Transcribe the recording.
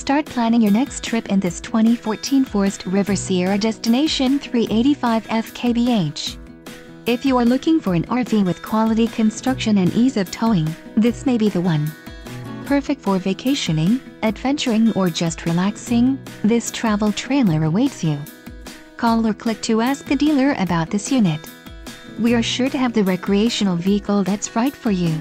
Start planning your next trip in this 2014 Forest River Sierra Destination 385 FKBH. If you are looking for an RV with quality construction and ease of towing, this may be the one. Perfect for vacationing, adventuring, or just relaxing, this travel trailer awaits you. Call or click to ask the dealer about this unit. We are sure to have the recreational vehicle that's right for you.